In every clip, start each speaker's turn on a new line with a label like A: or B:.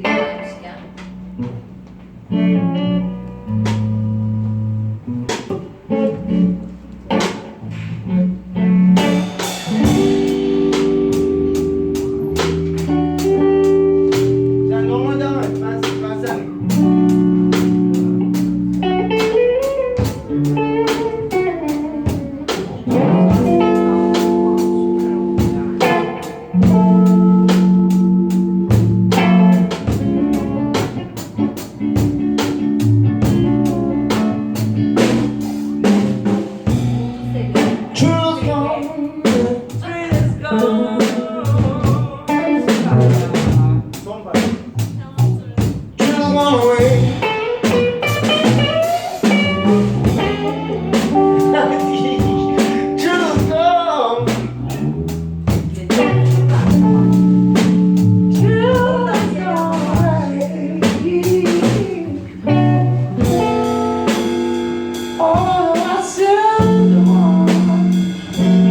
A: Gelmişken.
B: Sen normal devam et. Ben sen.
A: Truth gone.
B: Son parça.
C: Just gone away. Just gone. Oh, I said,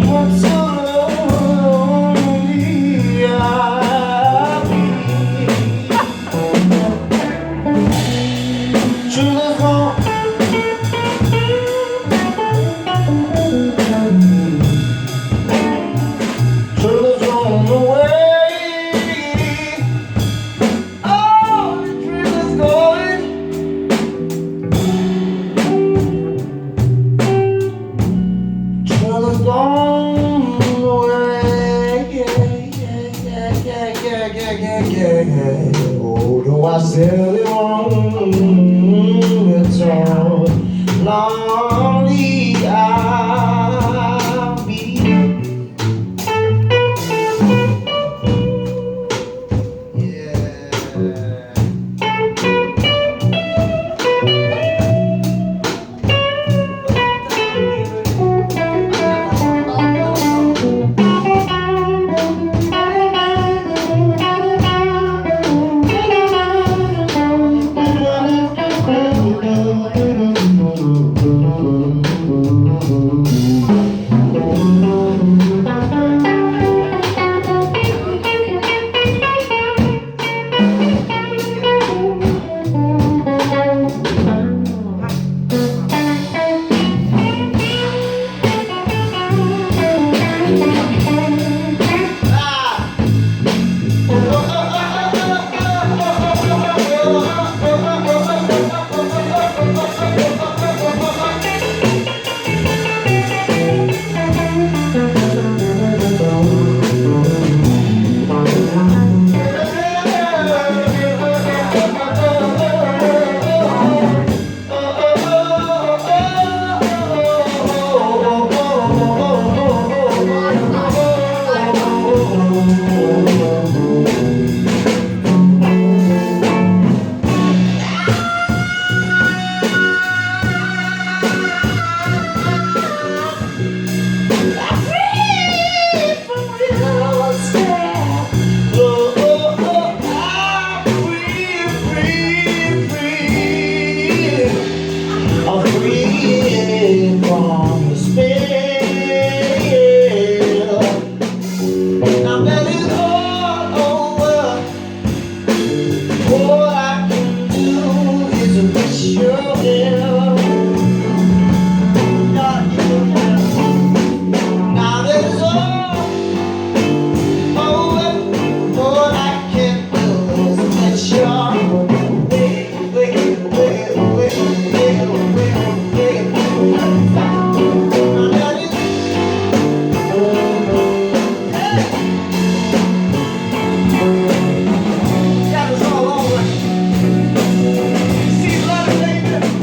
C: what's so lonely I'll be. Just gone. Just gone away. Oh, the dream is going. Just gone away. Yeah. Although I said it wrong, it's all lonely I'll be. Yeah.
B: Yeah, it's all over. See, love it, baby.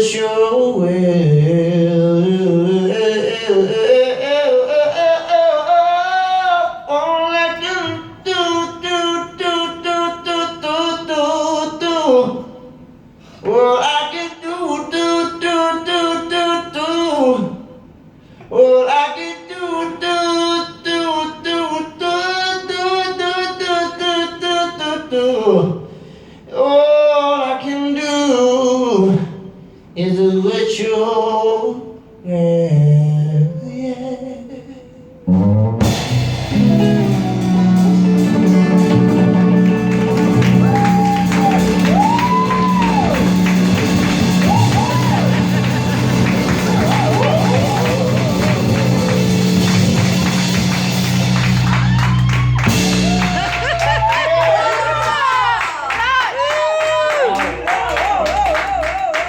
C: wish you well. All I can do. All I can do. All I can do. All I can do is let you. Yeah.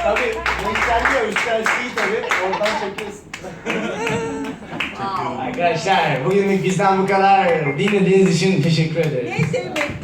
B: Tabii yükselmiyor, yükselsiyi tabii. Oradan çekiyorsun.
A: Wow.
C: Arkadaşlar bugünlük bizden bu kadar. Dinlediğiniz için teşekkür ederiz.
D: Ne sevmek